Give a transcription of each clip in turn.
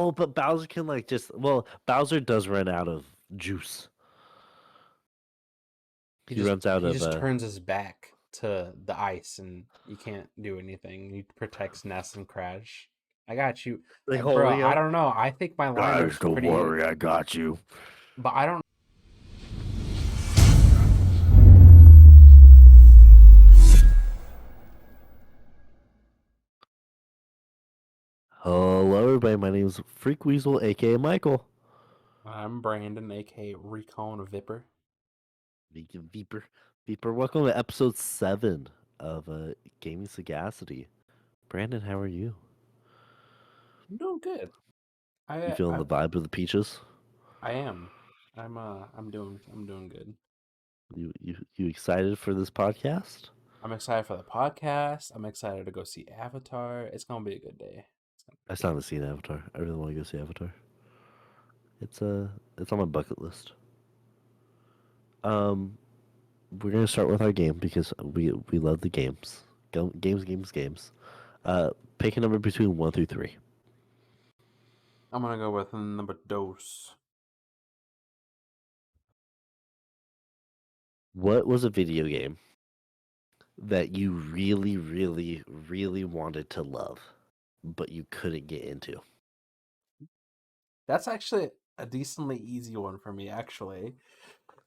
No, but Bowser can like Bowser does run out of juice. He runs out he of just turns his back to the ice, and you can't do anything. He protects Ness and Crash. I got you, like bro. holding I him. don't know. I think my Guys, lineup's don't pretty, worry, I got you. but I don't. Hello, everybody. My name is Freakweasel, aka Michael. I'm Brandon, aka ReconviperTV. Vegan Viper. Viper, welcome to episode 7 of Gaming Sagacity. Brandon, how are you? I'm doing good. You I feeling I the vibe of the peaches? I am. I'm doing good. You excited for this podcast? I'm excited for the podcast. I'm excited to go see Avatar. It's gonna be a good day. It's gonna I be a still good haven't seen Avatar. I really want to go see Avatar. It's on my bucket list. Um, we're gonna start with our game because we love the games. Games. Pick a number between 1 through 3. I'm gonna go with number dos. What was a video game that you really wanted to love, but you couldn't get into? That's actually a decently easy one for me, actually.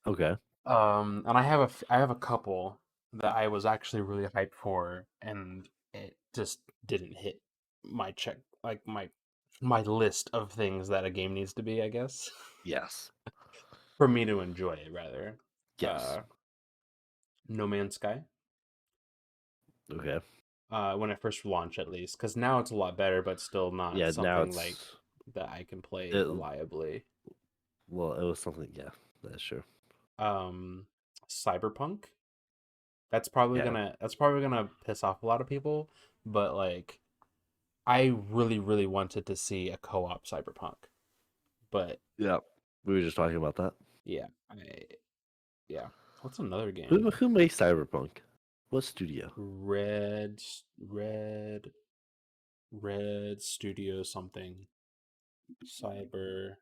Okay. And I have a couple that I was actually really hyped for, and it just didn't hit my check, like my list of things that a game needs to be, I guess, Yes. for me to enjoy it, rather. Yes. No Man's Sky. Okay. When it first launched, at least, because now it's a lot better, but still not Yeah. Now something like it's that I can play it. reliably. Well, it was something. Yeah, that's true. Um, Cyberpunk. Yeah. That's probably gonna piss off a lot of people, but like I really wanted to see a co-op Cyberpunk. But Yeah. We were just talking about that. yeah, yeah. What's another game? Who makes Cyberpunk? What studio? Red Red Red Studio something. Cyberpunk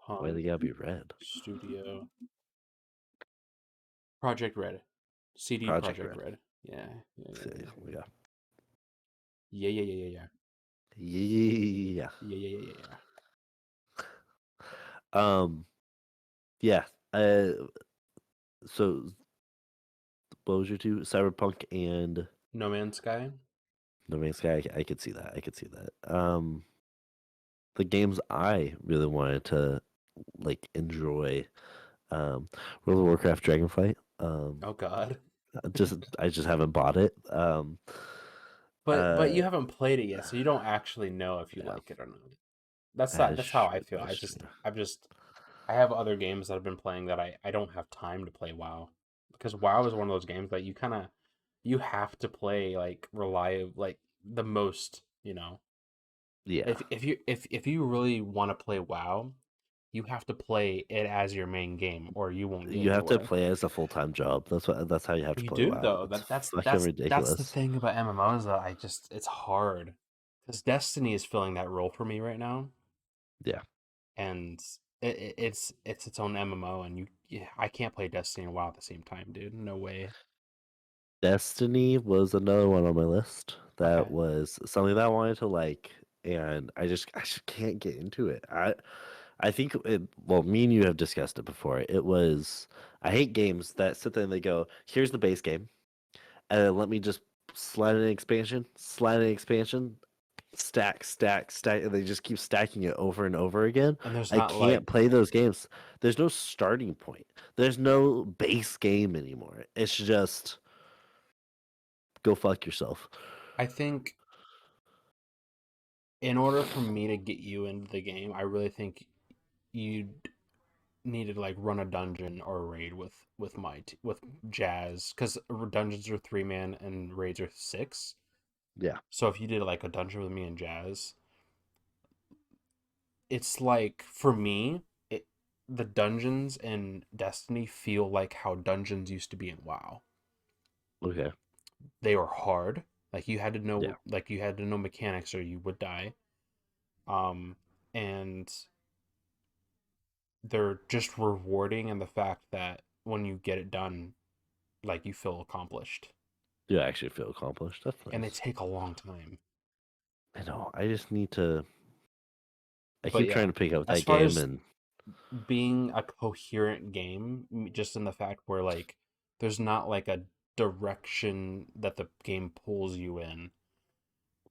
Why they gotta be red? Studio. Project Red. CD Project Project Red. Red. Yeah. Yeah, yeah, yeah. Yeah. Yeah, yeah, yeah, yeah, Yeah. yeah. Yeah, yeah, yeah, yeah, yeah. Um. Yeah. Uh. So, what was your two? Cyberpunk and No Man's Sky. No Man's Sky. I could see that. I could see that. The games I really wanted to like enjoy. World of Warcraft Dragonflight. Oh God. I just haven't bought it. But Uh. you haven't played it yet, so you don't actually know if you Yeah. like it or not. That's That not is that's how I true. feel. That's true. I have other games that I've been playing that I don't have time to play WoW. Because WoW is one of those games that you have to play like reliable, like the most, you know. Yeah. If you really want to play WoW, you have to play it as your main game or you won't get You have to anywhere. play as a full-time job. That's how you have to You play do WoW. though. It's That's fucking that's the ridiculous. thing about MMOs that it's hard. Because Destiny is filling that role for me right now, Yeah. and it's its own MMO, and yeah, I can't play Destiny and WoW at the same time, dude. No way. Destiny was another one on my list. That Okay. was something that I wanted to like, and I just can't get into it. I think well, me and you have discussed it before. It was I hate games that sit there and they go, here's the base game, and then let me just slide an expansion, stack, and they just keep stacking it over and over again. And there's I not can't like play those games. There's no starting point. There's no base game anymore. It's just go fuck yourself. I think in order for me to get you into the game, I really think you need to like run a dungeon or a raid with Jazz, because dungeons are 3 man and raids are 6. Yeah. So if you did like a dungeon with me and Jazz, it's like for me, the dungeons in Destiny feel like how dungeons used to be in WoW. Okay. They were hard. Yeah. Like you had to know mechanics or you would die. um, and they're just rewarding in the fact that when you get it done, like you feel accomplished, You actually feel accomplished. That's and they nice. take a long time. I know. I just need to. I But keep trying yeah, to pick up as that far game, as and being a coherent game, just in the fact where like there's not like a direction that the game pulls you in,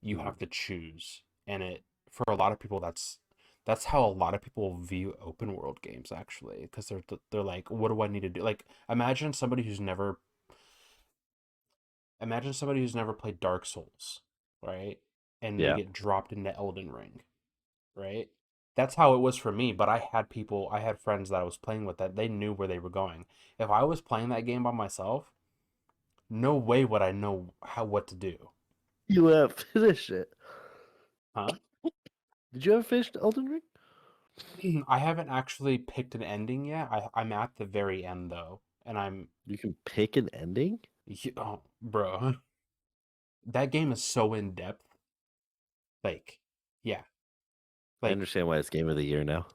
you mm, have to choose. And it for a lot of people that's how a lot of people view open world games actually, because they're like, what do I need to do? Like imagine somebody who's never played Dark Souls, right? And they yeah, get dropped into Elden Ring, right? That's how it was for me, but I had friends that I was playing with that they knew where they were going. If I was playing that game by myself, no way would I know what to do. you have finished it. Huh? Did you ever finish Elden Ring? I haven't actually picked an ending yet. I'm at the very end though, and You can pick an ending. oh, bro, that game is so in depth. Like, yeah, I like understand why it's Game of the Year now.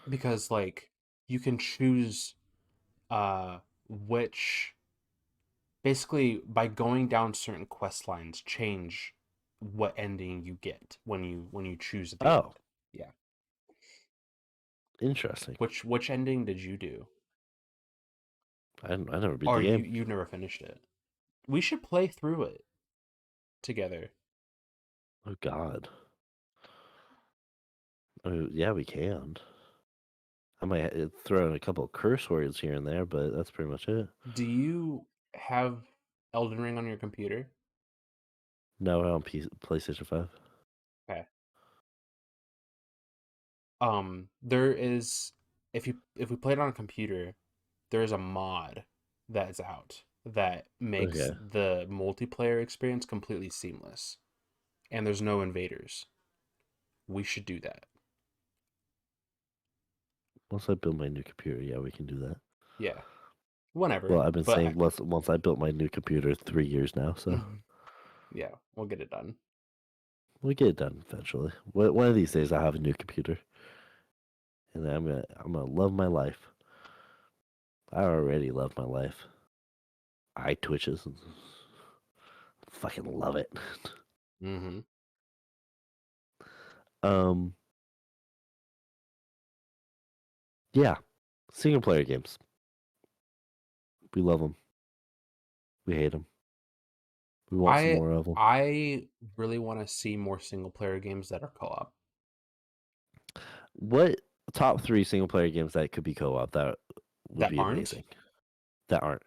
because like you can choose which basically by going down certain quest lines change what ending you get when you choose at the Oh, end. Yeah. interesting. Which ending did you do? I never beat Or the game. you never finished it? We should play through it together. Oh God. Oh, yeah, we can. I might throw in a couple of curse words here and there, but that's pretty much it. Do you have Elden Ring on your computer? No, on PlayStation 5. Okay. There is if we play it on a computer, there is a mod that is out that makes Okay. the multiplayer experience completely seamless, and there's no invaders. We should do that. Once I build my new computer, yeah, we can do that. Yeah, Well, whenever. I've been But saying once I built my new computer 3 years now, so yeah, we'll get it done. we'll get it done eventually. One of these days, I'll have a new computer, and I'm gonna love my life. I already love my life. Eye twitches, and fucking love it. Mm-hmm. um, yeah, single player games. We love them. We hate them. We want some I more of them. I really want to see more single player games that are co-op What top three single player games that could be co-op that would that be aren't amazing? That aren't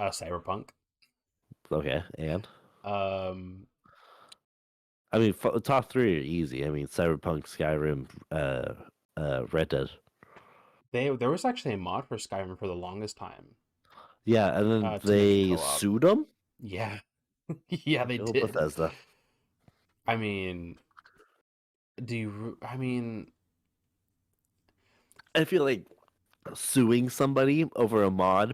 Cyberpunk. okay. And Um, I mean, top three are easy. I mean, Cyberpunk, Skyrim, Red Dead. there was actually a mod for Skyrim for the longest time Yeah, and then to make it they co-op. sued them. Yeah, yeah, they Oh, did. Bethesda. I mean, I mean, I feel like suing somebody over a mod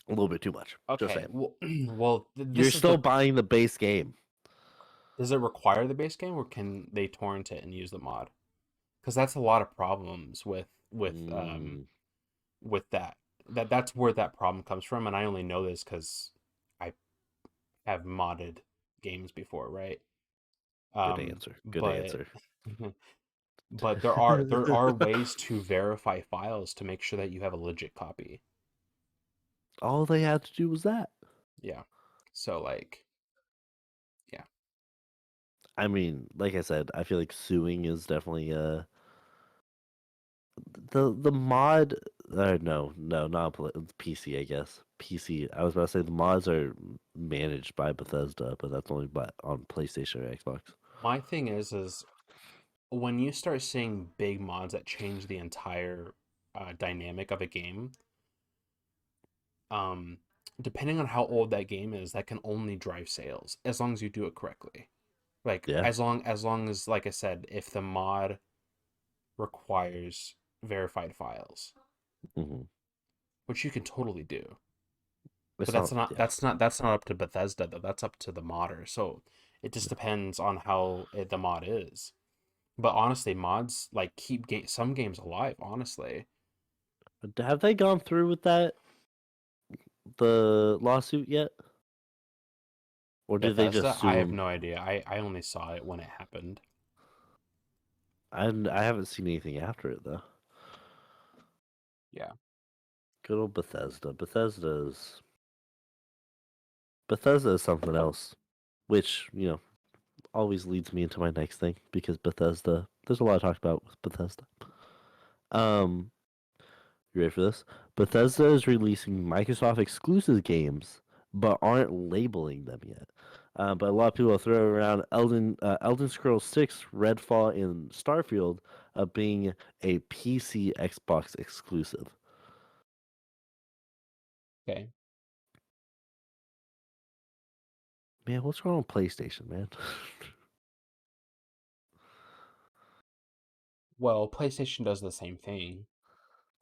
a little bit too much. Just okay. saying. Well, You're this is still the. buying the base game. Does it require the base game, or can they torrent it and use the mod? Because that's a lot of problems Mm, with that. That's where that problem comes from, and I only know this because I have modded games before, right? good answer. Good But answer. but there are ways to verify files to make sure that you have a legit copy. All they had to do was that. Yeah. So like, yeah. I mean, like I said, I feel like suing is definitely the mod. No, not PC. I guess PC. I was about to say the mods are managed by Bethesda, but that's only on PlayStation or Xbox. My thing is when you start seeing big mods that change the entire dynamic of a game, um, depending on how old that game is, that can only drive sales as long as you do it correctly. Like Yeah. as long as like I said, if the mod requires verified files, hmm which you can totally do. But It's not. Yeah. that's not up to Bethesda though. That's up to the modder. So it just depends on how the mod is. But honestly, mods like keep some games alive. Honestly, Have they gone through with the lawsuit yet, or did they just Bethesda, sue I have them? no idea. I only saw it when it happened. I haven't seen anything after it though. Yeah. Good old Bethesda. Bethesda is something else, which always leads me into my next thing because Bethesda. There's a lot to talk about with Bethesda. Um, you ready for this? Bethesda is releasing Microsoft exclusive games, but aren't labeling them yet. But a lot of people throw around Elden Scrolls 6, Redfall, and Starfield being a PC Xbox exclusive. Okay. Man, what's wrong with PlayStation, man? Well, PlayStation does the same thing.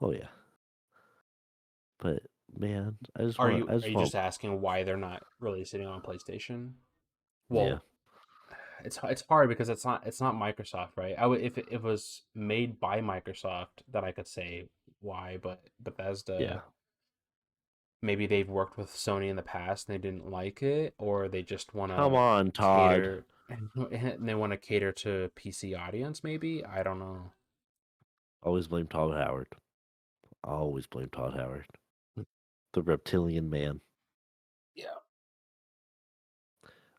Oh yeah, but man, I Are just you want, just asking why they're not releasing it on PlayStation? yeah, Well, it's hard because it's not Microsoft, right? I would if it was made by Microsoft, then I could say why, but yeah. Bethesda, maybe they've worked with Sony in the past and they didn't like it, or they just want Come to on, Todd. cater and they want to cater to PC audience, maybe. I don't know. Always blame Todd Howard. Always blame Todd Howard, the reptilian man. Yeah.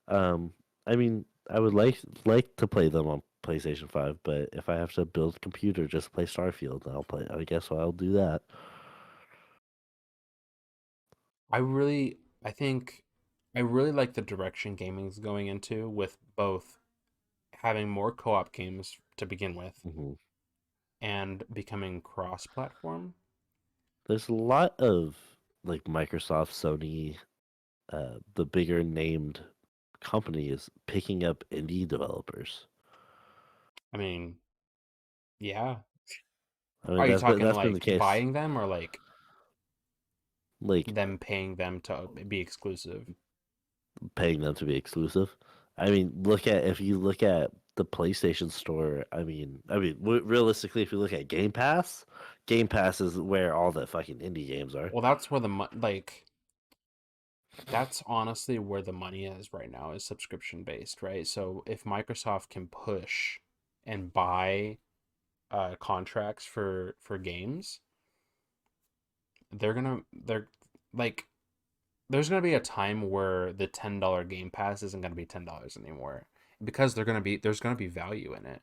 Um, I mean, I would like to play them on PlayStation 5, but if I have to build a computer just to play Starfield, I'll play. I guess I'll do that. I think I really like the direction gaming's going into with both having more co-op games to begin with hmm and becoming cross-platform. There's a lot of like Microsoft, Sony, the bigger named companies picking up indie developers. I mean, yeah. I mean, Are you talking that's been the like case. buying them or like Like them paying them to be exclusive? paying them to be exclusive. I mean, if you look at the PlayStation Store. Realistically, if you look at Game Pass is where all the fucking indie games are. Well, that's where like that's honestly where the money is right now is subscription based, right? So if Microsoft can push and buy contracts for games, they're like there's gonna be a time where the $10 Game Pass isn't gonna be $10 anymore because there's gonna be value in it.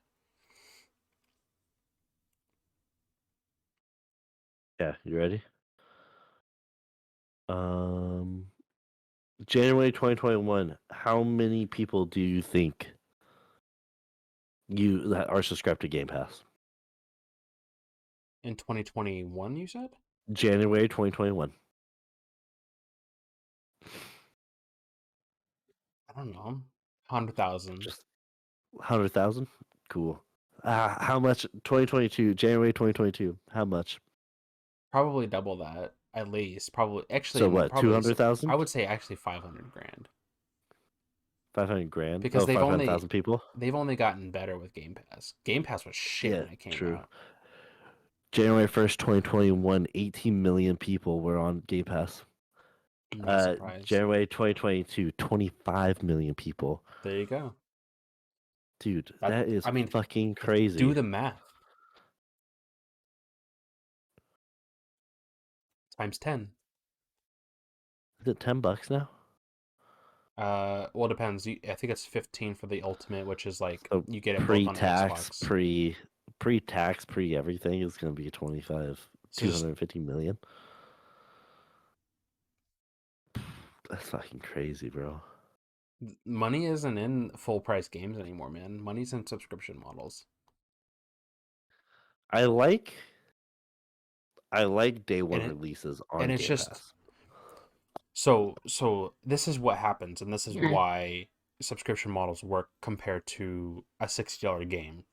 Yeah, you ready? Um, January 2021. How many people do you think that are subscribed to Game Pass? In 2021, you said? January 2021. I don't know, 100,000. Just 100,000. Cool. How much? 2022. January 2022. How much? Probably double that at least. Probably actually So what? probably so. I 200,000. would say actually 500 grand 500 grand. because Oh, 500,000 people. they've only gotten better with Game Pass. Game Pass was shit Yeah, when it came true. out. January 1st, 2021, 18 million people were on Game Pass. I'm not surprised. January 2022, 25 million people. There you go. Dude, That that is I mean, fucking do crazy. the math. Times 10. Is it $10 now? Well, it depends. I think it's 15 for the ultimate, which is like So you get it both on pre-tax, Xbox. pre-tax, pre-everything is gonna be 25, So just 250 million. That's fucking crazy, bro. money isn't in full price games anymore, man. Money's in subscription models. I like I like day And one it releases and on it's Game just Pass. so this is what happens and this is why subscription models work compared to a $60 game.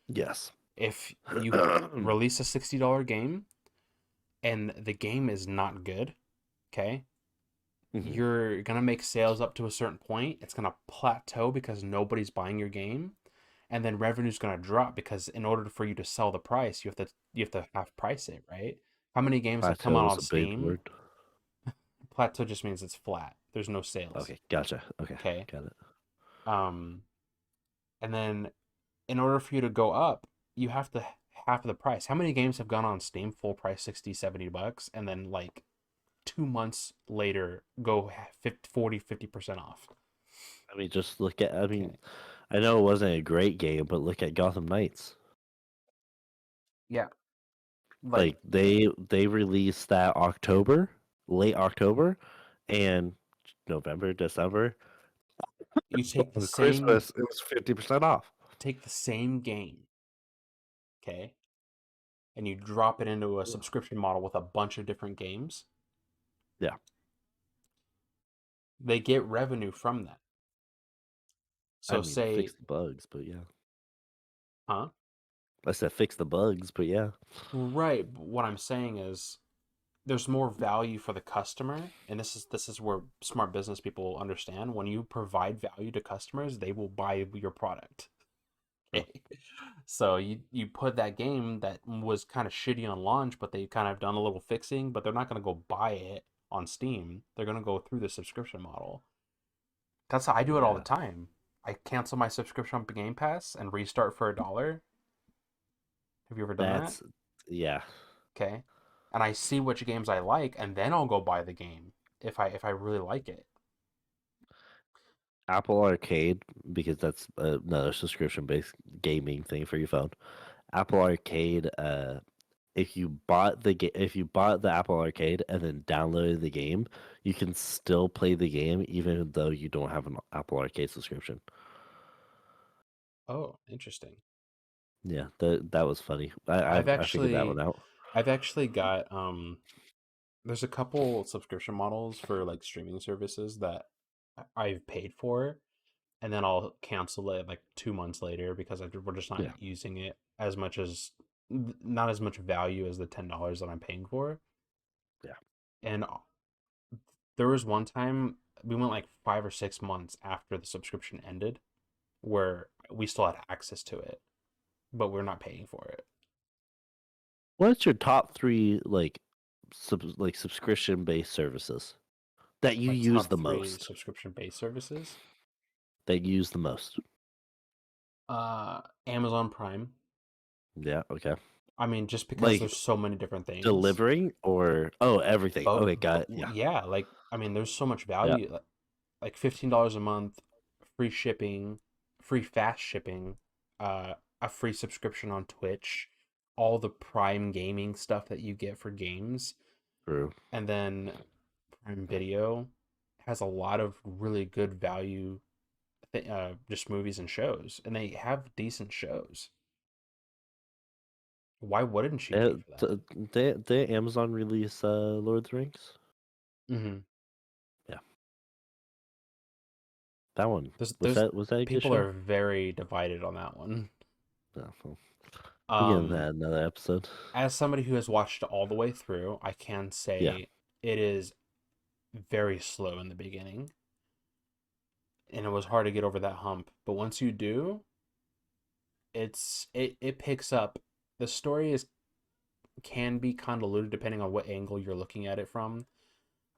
Yes. If you release a $60 game and the game is not good, okay? hmm You're gonna make sales up to a certain point. It's gonna plateau because nobody's buying your game, and then revenue's going to drop because in order for you to sell the price, you have to half price it, right? How many games have come Plateau out is on a big Steam? word. Plateau just means it's flat. There's no sales. Okay, gotcha. Okay, Okay. got it. Um, and then in order for you to go up, you have to half the price. How many games have gone on Steam full price 60, $70 and then like 2 months later go 50, 40, 50% off? I mean, just look at. I mean, Okay. I know it wasn't a great game, but look at Gotham Knights. Yeah. Like Like they released that October, late October, and November, December. you take the On same Christmas, it was 50% off. game, okay, and you drop it into a Yeah. subscription model with a bunch of different games, Yeah, they get revenue from that. I So mean, fix say, the bugs, but yeah. huh? I said fix the bugs, but yeah. Right. But what I'm saying is there's more value for the customer, and this is where smart business people understand. When you provide value to customers, they will buy your product. True. So you put that game that was kind of shitty on launch, but they kind of done a little fixing, but they're not going to go buy it on Steam. They're going to go through the subscription model. That's how I do it all the Yeah, time. I cancel my subscription on Game Pass and restart for $1. Have you ever done that? that's yeah. Okay. And I see which games I like, and then I'll go buy the game if I really like it. Apple Arcade, because that's another subscription-based gaming thing for your phone. Apple Arcade, if you bought the Apple Arcade and then downloaded the game, you can still play the game even though you don't have an Apple Arcade subscription. Oh, interesting. Yeah, that was funny. I I've I, I figured that one actually out. I've actually got there's a couple subscription models for like streaming services that I've paid for, and then I'll cancel it like 2 months later because we're just not Yeah, using it as much as not as much value as the $10 that I'm paying for. yeah. And there was one time we went like 5 or 6 months after the subscription ended where we still had access to it, but we're not paying for it. What's your top three like subscription-based services that you My use top the three most? subscription based services. That you use the most? Amazon Prime. Yeah, okay. I mean, just because Like there's so many different things. delivering or oh everything. But, Okay, got but it. Yeah, yeah, like I mean, there's so much yeah. value. Like $15 a month, free shipping, free fast shipping, a free subscription on Twitch, all the Prime gaming stuff that you get for games, True. and then Prime Video has a lot of really good value, just movies and shows, and they have decent shows. Why wouldn't you pay for that? They Amazon release Lord of the Rings. Mm-hmm. Yeah, that one There's was that a good people show? are very divided on that one. No, well, we get into Um, that in another episode. as somebody who has watched it all the way through, I can Yeah, say it is very slow in the beginning, and it was hard to get over that hump. But once you do, it picks up. The story is can be convoluted depending on what angle you're looking at it from.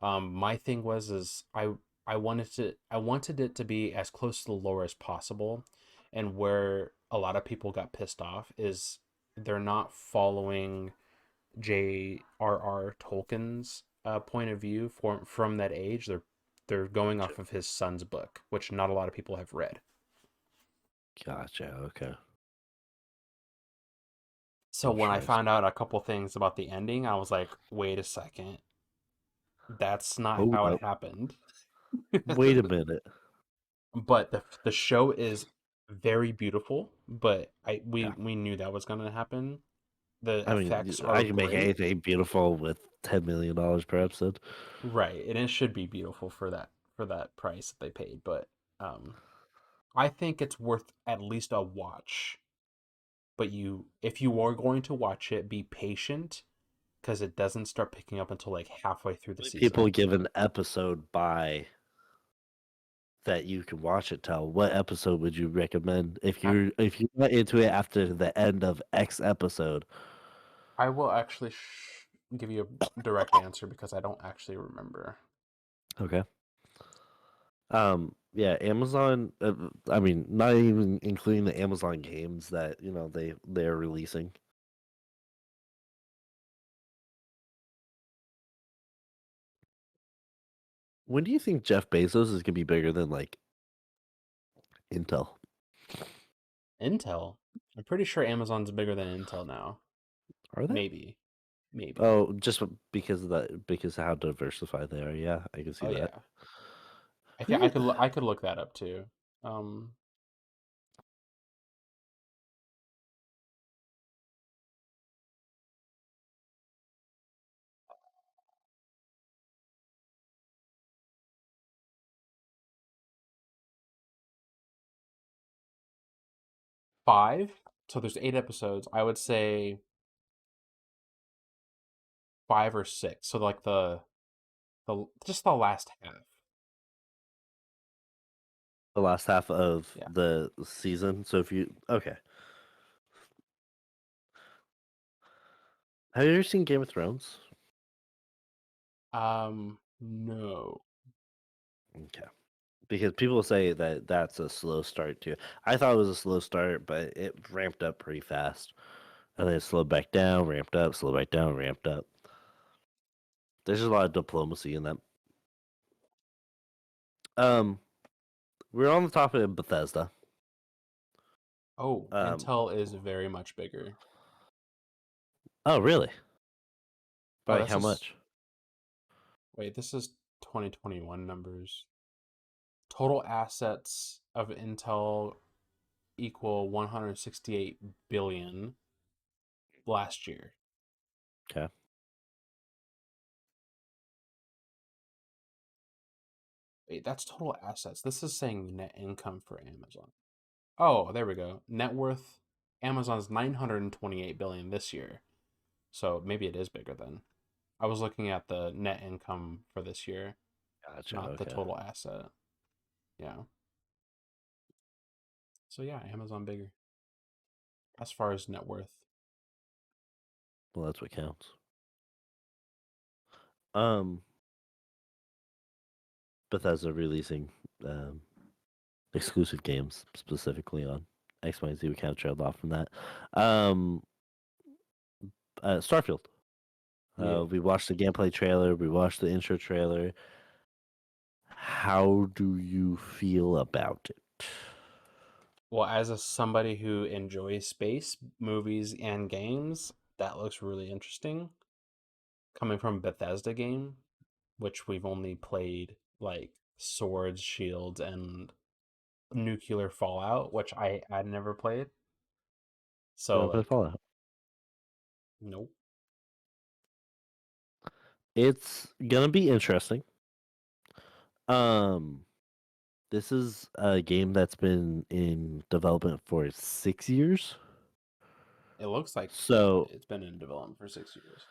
My thing was is I wanted it to be as close to the lore as possible, and where a lot of people got pissed off is they're not following J.R.R. Tolkien's point of view from that age. They're going off of his son's book, which not a lot of people have read. gotcha. Okay, So when I found interesting. out a couple things about the ending, I was like, wait a second, that's not Hold how it up. happened. Wait a minute. But the show is very beautiful, but I we Yeah, we knew that was going to happen. The I mean, effects are I can make great. anything beautiful with $10 million per episode. Right, and it should be beautiful for that price that they paid, but um I think it's worth at least a watch. But if you are going to watch it, be patient because it doesn't start picking up until like halfway through the People season. give an episode by that you can watch it till, what episode would you recommend I, if you went into it after the end of X episode? I will actually give you a direct answer because I don't actually remember. Okay. Yeah, Amazon. I mean, not even including the Amazon games that they're releasing. When do you think Jeff Bezos is gonna be bigger than like Intel? Intel. I'm pretty sure Amazon's bigger than Intel now. Are they? Maybe. Maybe. Oh, just because of that, because of how diversified they are. Yeah, I can see Oh that. yeah. I Who think I did- could I could look that up too. Um 5. So there's 8 episodes. I would say 5 or 6. So like the just the last half. The last half of Yeah. the season. So if you okay, have you ever seen Game of Thrones? No. Okay. Because people say that that's a slow start too. I thought it was a slow start, but it ramped up pretty fast. And then it slowed back down, ramped up, slowed back down, ramped up. There's just a lot of diplomacy in that. Um, we're on the topic of Bethesda. Oh, Um, Intel is very much bigger. oh really? By Oh, like this how is much? wait, this is 2021 numbers. Total assets of Intel equal 168 billion last year. Okay. Wait, that's total assets. This is saying net income for Amazon. Oh, there we go. Net worth Amazon's 928 billion this year. So maybe it is bigger then. I was looking at the net income for this year, Gotcha. not the Okay. total asset. Yeah. So yeah, Amazon bigger as far as net worth. Well, that's what counts. Um, Bethesda releasing um exclusive games specifically on X, Y, and Z. We kind of trailed off from that. Um, Starfield. Yeah. We watched the gameplay trailer. We watched the intro trailer. How do you feel about it? Well, as somebody who enjoys space movies and games, that looks really interesting. Coming from Bethesda game, which we've only played like Swords, Shields, and Nuclear Fallout, which I had never played. You So want to play like, Fallout? nope. It's gonna be interesting. Um, this is a game that's been in development for 6 years. It looks like So, it's been in development for 6 years.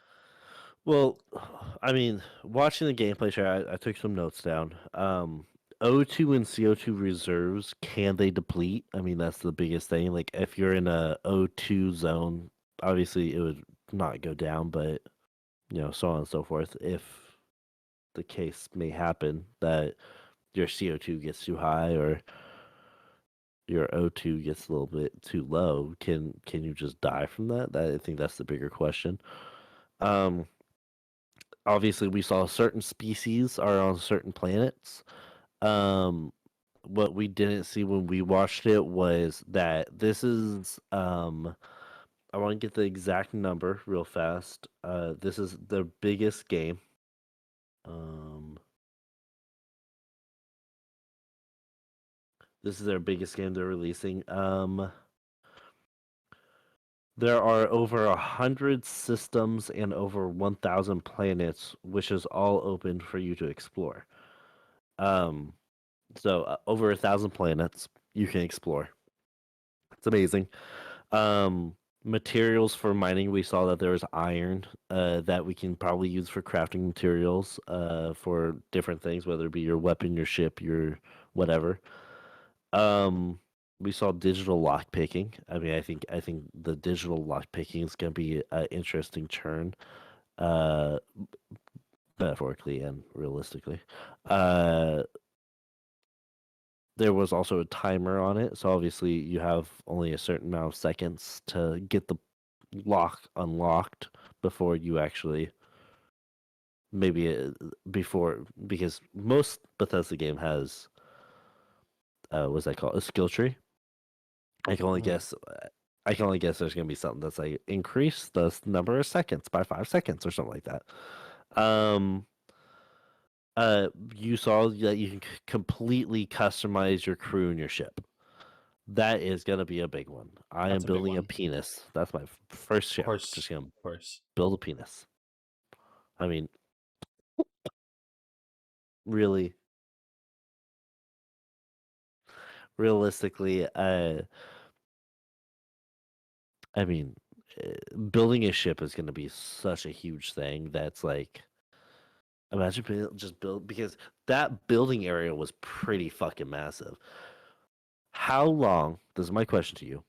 well, I mean, watching the gameplay trailer, I took some notes down. O2 and CO2 reserves, can they deplete? I mean, that's the biggest thing. Like, if you're in a O2 zone, obviously it would not go down, but so on and so forth. If the case may happen that your CO2 gets too high or your O2 gets a little bit too low, can you just die from that? I think that's the bigger question. Um, Obviously we saw certain species are on certain planets. Um, what we didn't see when we watched it was that this is I want to get the exact number real fast. This is the biggest game. Um, this is their biggest game they're releasing. There are over 100 systems and over 1,000 planets, which is all open for you to explore. Um, over 1,000 planets you can explore. It's amazing. Um, Materials for mining, we saw that there was iron that we can probably use for crafting materials for different things, whether it be your weapon, your ship, your whatever. Um, we saw digital lock picking. I mean, I think the digital lock picking is going to be an interesting turn, uh, metaphorically and realistically. Uh, there was also a timer on it, so obviously you have only a certain amount of seconds to get the lock unlocked before you actually maybe before because most Bethesda game has what's that called, a skill tree. I can only Mhm. guess. I can only guess there's gonna be something that's like increase the number of seconds by 5 seconds or something like that. Um, you saw that you can completely customize your crew and your ship. That is gonna be a big one. I am That's a big building a one. penis. That's my first Of ship. Just course, gonna of course. build a penis. I mean, really, realistically, I mean, building a ship is gonna be such a huge thing. That's like, imagine just build because that building area was pretty fucking massive. How long? This is my question to you.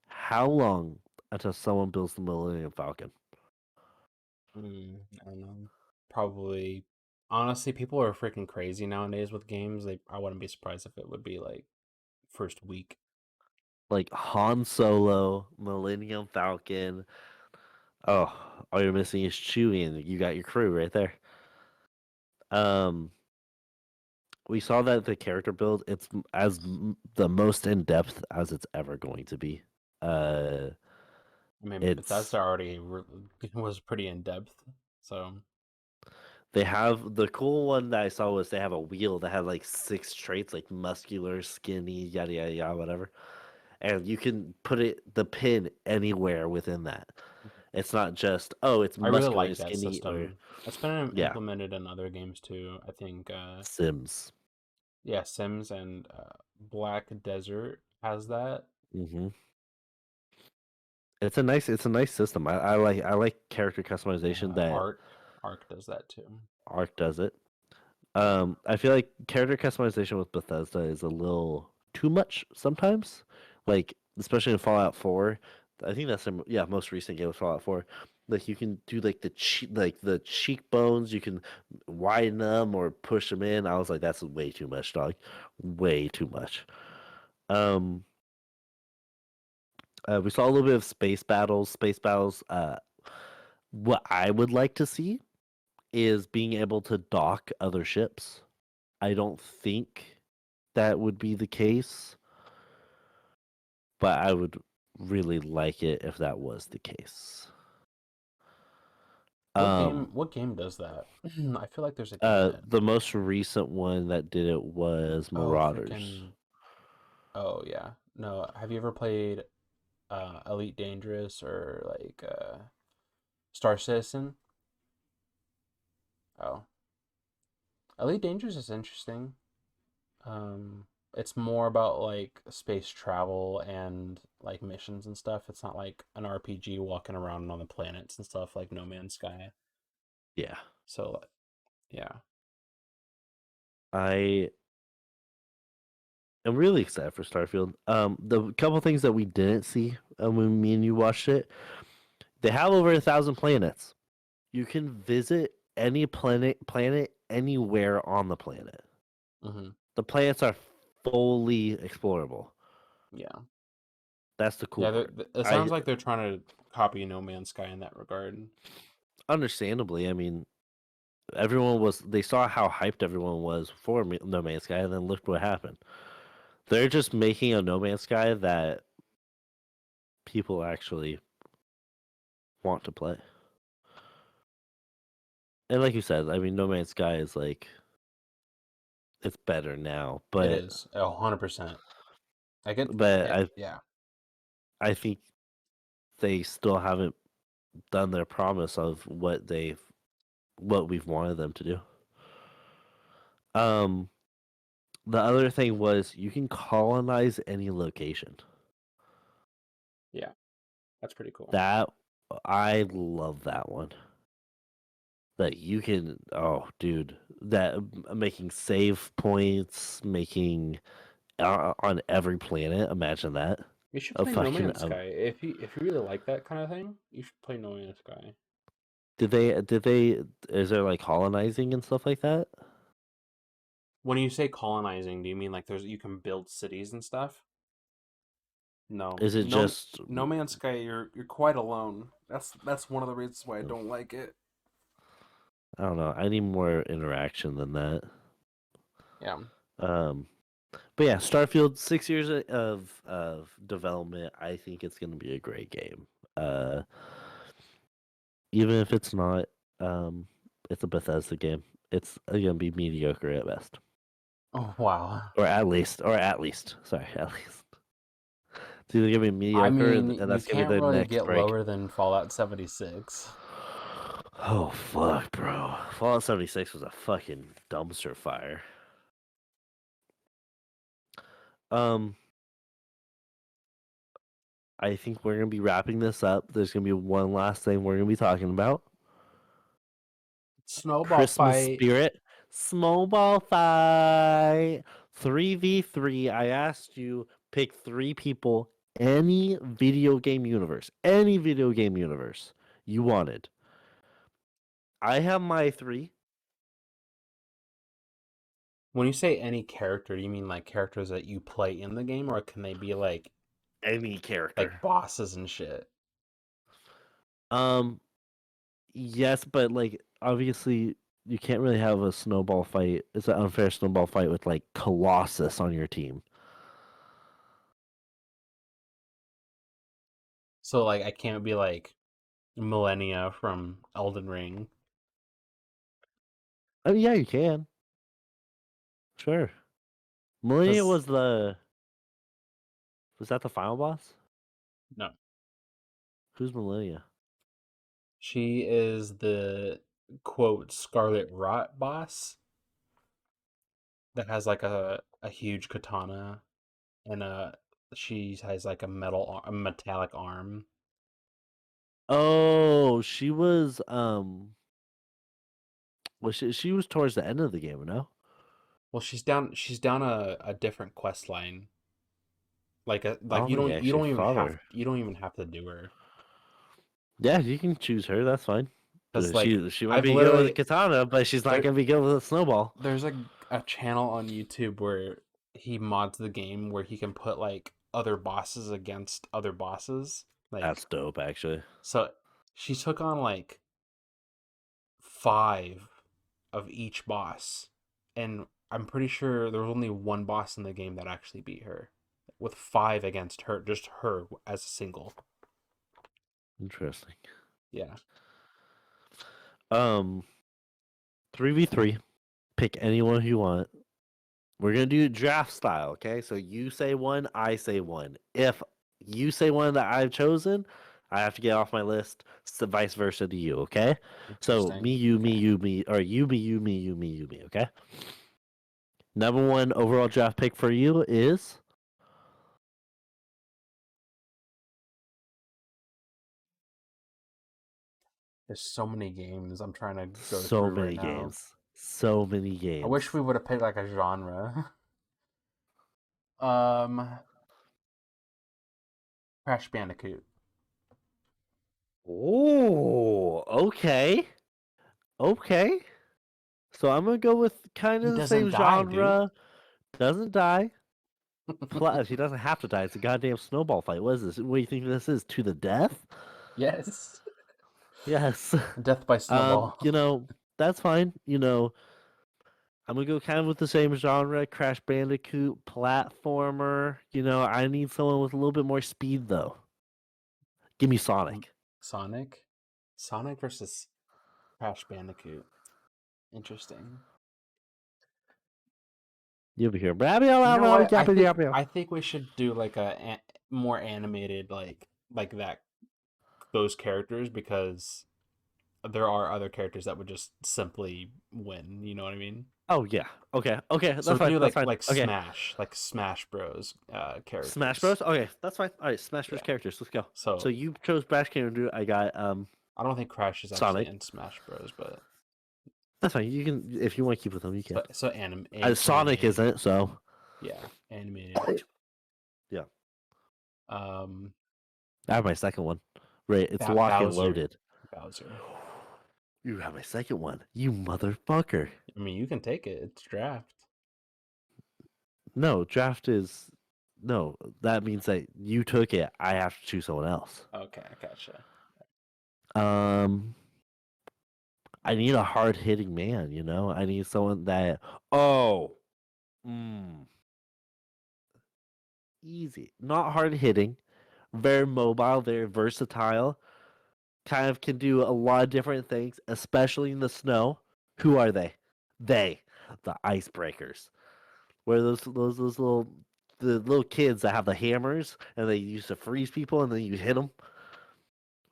How long until someone builds the Millennium Falcon? I don't know. Probably. Honestly, people are freaking crazy nowadays with games. I wouldn't be surprised if it would be like first week. Like Han Solo, Millennium Falcon. Oh, all you're missing is Chewie, and you got your crew right there. Um, we saw that the character build it's the most in depth as it's ever going to be. Uh, I mean, Bethesda it's already was pretty in depth, so they have the cool one that I saw was they have a wheel that had like 6 traits like muscular, skinny, yada yada yada, whatever, and you can put the pin anywhere within that. It's not just oh, it's I really muscular like and that skinny or system. It's been yeah, implemented in other games too. I think, Sims. yeah, Sims and Black Desert has that. hmm it's a nice system. I like character customization that Arc does that too. Arc does it. I feel like character customization with Bethesda is a little too much sometimes. Like, especially in Fallout 4. I think that's the most recent game was Fallout 4. Like you can do like the cheekbones, you can widen them or push them in. I was like, that's way too much, dog. Way too much. Um, we saw a little bit of space battles. Space battles. What I would like to see is being able to dock other ships. I don't think that would be the case, but I would really like it if that was the case. Um, What game does that? I feel like there's a game that the most recent one that did it was oh Marauders. freaking oh yeah. No, have you ever played Elite Dangerous or like Star Citizen? Oh. Elite Dangerous is interesting. It's more about like space travel and like missions and stuff. It's not like an RPG walking around on the planets and stuff like No Man's Sky. Yeah, So yeah. I am really excited for Starfield. The couple things that we didn't see when me and you watched it, they have over 1,000 planets. You can visit any planet anywhere on the planet. Hmm. The planets are fully explorable. Yeah. That's the cool Yeah, part. it sounds I like they're trying to copy No Man's Sky in that regard. understandably, I mean, everyone was they saw how hyped everyone was for No Man's Sky, and then look what happened. They're just making a No Man's Sky that people actually want to play. And like you said, I mean, No Man's Sky is like it's better now, It but is 100%. I get but it. I Yeah. I think they still haven't done their promise of what we've wanted them to do. Um, the other thing was you can colonize any location. Yeah. That's pretty cool. That I love that one. That you can, oh, dude, that making save points, making on every planet. Imagine that. You should A play No fucking Man's Sky. If you really like that kind of thing, you should play No Man's Sky. did they is there like colonizing and stuff like that? When you say colonizing, do you mean like you can build cities and stuff? No, Is it just No Man's Sky. You're quite alone. That's one of the reasons why I don't like it. I don't know. I need more interaction than that. Yeah. Um, but yeah, Starfield, 6 years of development. I think it's gonna be a great game. Uh, even if it's not, um, it's a Bethesda game. It's gonna be mediocre at best, Oh wow. or at least. Sorry, at least. It's either gonna be I mediocre, mean, and you that's gonna be can't their really next get break. lower than Fallout 76. Oh fuck, bro! Fallout 76 was a fucking dumpster fire. Um, I think we're gonna be wrapping this up. There's gonna be one last thing we're gonna be talking about. Snowball Christmas fight. spirit. Snowball fight. 3v3. I asked you pick three people, any video game universe. Any video game universe you wanted. I have my three. When you say any character, do you mean like characters that you play in the game, or can they be Any like character. bosses and shit? Um yes, but like obviously you can't really have a snowball fight. It's an unfair snowball fight with like Colossus on your team. So like I can't be like Millennia from Elden Ring. I mean, yeah, you can. Sure. Millennia Because was that the final boss? no, Who's Millennia? she is the quote Scarlet Rot boss that has like a huge katana and she has like a metallic arm. Oh, she was towards the end of the game, no? Well, she's down a different quest line. I Like don't think I actually fought her. you don't even have to do her. Yeah, you can choose her, that's fine. Because like She might I've be good with a literally katana, but she's not there gonna be good with a snowball. there's a channel on YouTube where he mods the game where he can put like other bosses against other bosses. Like That's dope, actually. so she took on like five of each boss. And I'm pretty sure there was only one boss in the game that actually beat her. With five against her, just her as a single. Interesting. Yeah. Um, 3v3. Pick anyone you want. We're gonna do draft style, okay? So you say one, I say one. If you say one that I've chosen, I have to get off my list. So vice versa to you, okay? So me, Interesting. you, me, Okay. you, me, or you, me, you, me, you, me, you, me, okay? Number one overall draft pick for you is There's so many games I'm trying to go so through right many now. games. So many I wish games. we would have picked like a genre. um Crash Bandicoot. Oh, okay. Okay. So I'm gonna go with kind He of the doesn't same die, dude. genre. Doesn't die. Plus, he doesn't have to die. It's a goddamn snowball fight. What is this? What do you think this is? To the death? Yes. Yes. Death by You Snowball. know, that's fine. I'm gonna go kind of with the same genre, Crash Bandicoot, platformer. I need someone with a little bit more speed though. Give me Sonic. Sonic. Sonic versus Crash Bandicoot. Interesting. You'll be here. You know what? I think we should do like more animated like that those characters because there are other characters that would just simply win. You know what I mean? Oh yeah. Okay. Okay. So That's we can fine. do That's fine. like Okay. Smash Bros. Smash Characters. Bros. Okay. That's fine. All right. Smash Bros. Yeah. characters. Let's go. So So you chose Bash character. I got I don't think Crash is actually Sonic. in Smash Bros. But That's fine. You can if you want to keep with them, you can. so Sonic animated. isn't. So Yeah, animated. yeah. Um, I have my second one. Right. It's locked and Bowser. loaded. Bowser. You have my second one. You motherfucker. I mean, you can take it. It's draft. No, draft is no. That means that you took it. I have to choose someone else. Okay, I gotcha. Um, I need a hard hitting man. You know, I need someone that. Oh, easy, not hard hitting, very mobile, very versatile. Kind of can do a lot of different things, especially in the snow. Who are they? The icebreakers. Where those little the little kids that have the hammers and they used to freeze people and then you hit them.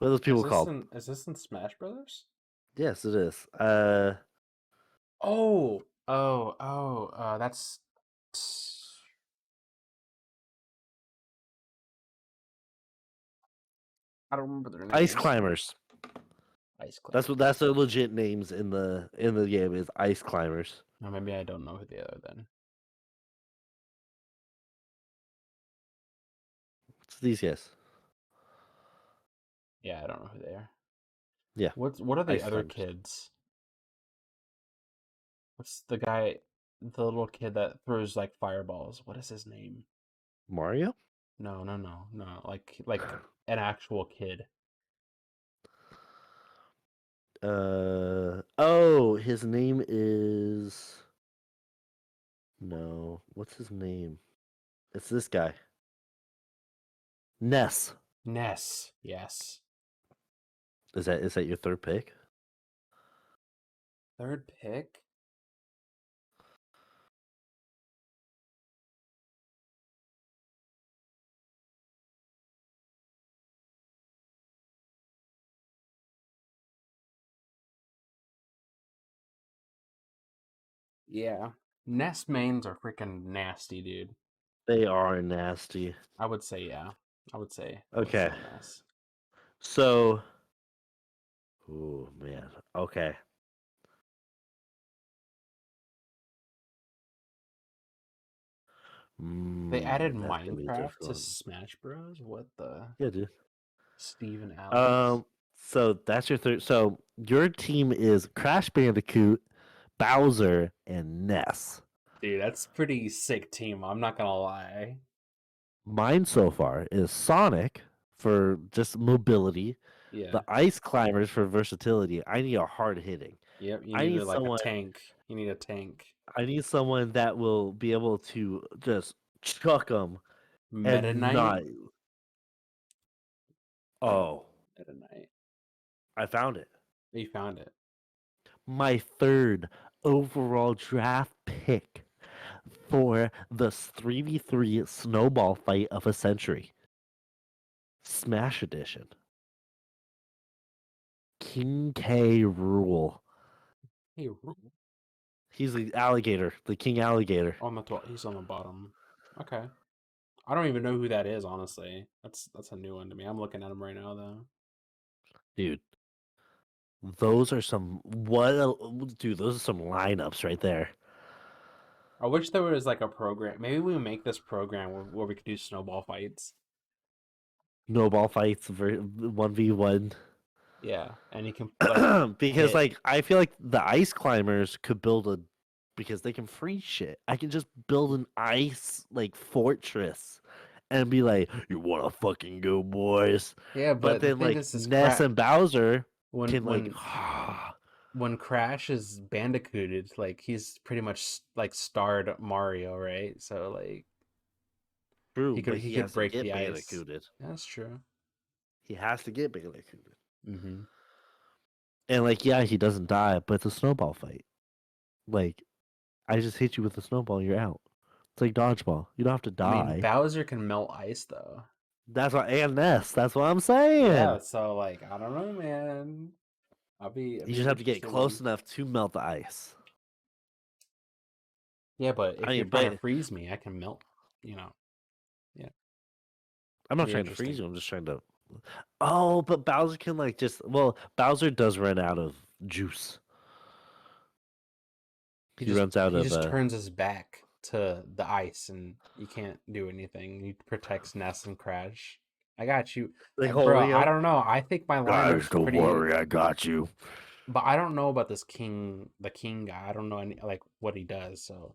What are those people called? Is this in Smash Brothers? Yes, it is. That's I don't remember their Ice names. climbers. Ice That's Climbers. what that's their legit names in the game is ice climbers. No, maybe I don't know who they are then. It's these guys. Yeah, I don't know who they are. Yeah, What are the ice other climbers. kids? What's the guy, the little kid that throws like fireballs? What is his name? Mario? No, no, no, no. Like an actual kid. Oh, his name is no. What's his name? It's this guy. Ness. Ness. Yes. Is that your third pick? Third pick. Yeah. Ness mains are freaking nasty, dude. They are nasty. I would say yeah. I would Okay. say Ness. So, oh man. Okay. They added That's gonna be Minecraft to difficult. Smash Bros. What the Yeah, dude. Steven Alex? Um. So that's your third. So your team is Crash Bandicoot, Bowser, and Ness. Dude, that's pretty sick team. I'm not gonna lie. Mine so far is Sonic for just mobility, Yeah. the Ice Climbers for versatility. I need a hard hitting. Yep. You I need need like a someone. tank. You need a tank. I need someone that will be able to just chuck them Meta and Knight. not. Oh, Meta Knight. I found it. You found it. My third overall draft pick for the 3v3 snowball fight of a century. Smash Edition. King K. Rule. Hey, He's the alligator, the king alligator. he's on the bottom. Okay. I don't even know who that is, honestly. That's a new one to me. I'm looking at him right now, though. Dude, those are some dude, those are some lineups right there. I wish there was like a program. Maybe we make this program where we could do snowball fights. Snowball fights 1v1. Yeah, and you can like Because hit. like I feel like the ice climbers could build a because they can freeze shit. I can just build an ice like fortress and be like, "You want to fucking go, boys?" Yeah, But but the then thing like is Ness and Bowser when can like, when when Crash is bandicooted, like he's pretty much like starred Mario, right? So like true, but he he could has to break get the ice. bandicooted. That's true. He has to get bandicooted. Mm-hmm. And like, yeah, he doesn't die, but it's a snowball fight. Like, I just hit you with a snowball, and you're out. It's like dodgeball. You don't have to I mean, die. Bowser can melt ice though. That's what and Ness. That's what I'm saying. Yeah, so like I don't know, man. I'll be You just have to get interested in close enough to melt the ice. Yeah, but I if you're mean, trying to but freeze me, I can melt. You know. Yeah, I'm not be trying to freeze interesting. you. I'm just trying to. Oh, but Bowser can like just. Well, Bowser does run out of juice. He He just runs out he of just turns his back to the ice, and you can't do anything. He protects Ness and Crash. I got you, like bro. holding I him. don't know. I think my Guys, lineup's don't pretty, worry, I got you. but I don't know about this the king guy. I don't know any like what he does. So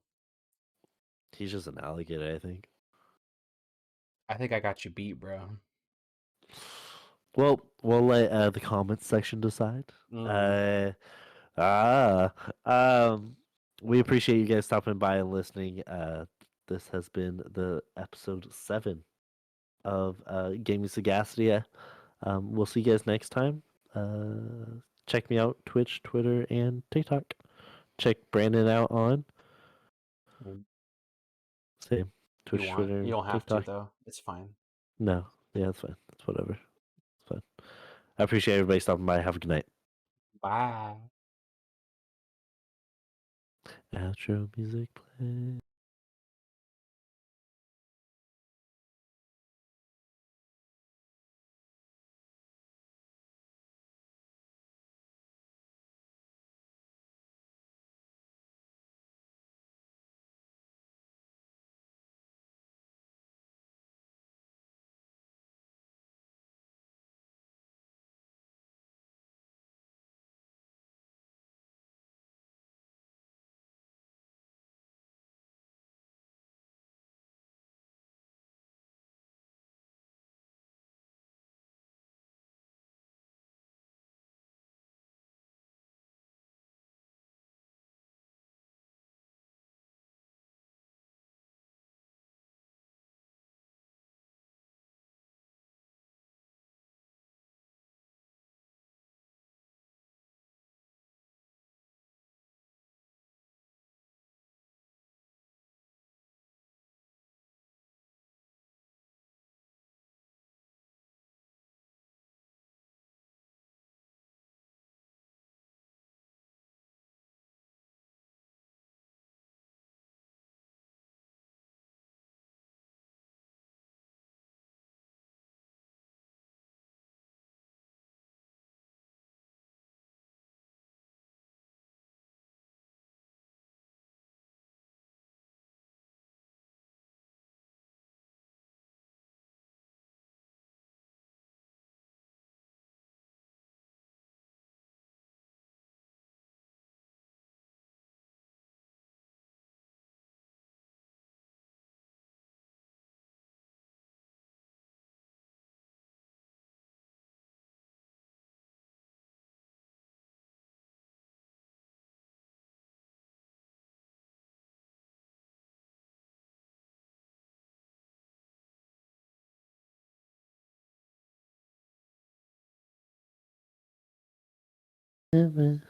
He's just an alligator, I think. I think I got you beat, bro. Well, we'll let the comments section decide. Mm. Uh, ah, um, we appreciate you guys stopping by and listening. This has been the episode 7 of Gaming Sagacity. We'll see you guys next time. Check me out Twitch, Twitter, and TikTok. Check Brandon out on same You Twitch, want? Twitter, You and don't have to TikTok. though. It's fine. No, yeah, that's fine. That's whatever. It's fine. I appreciate everybody stopping by. Have a good night. Bye. Outro music play.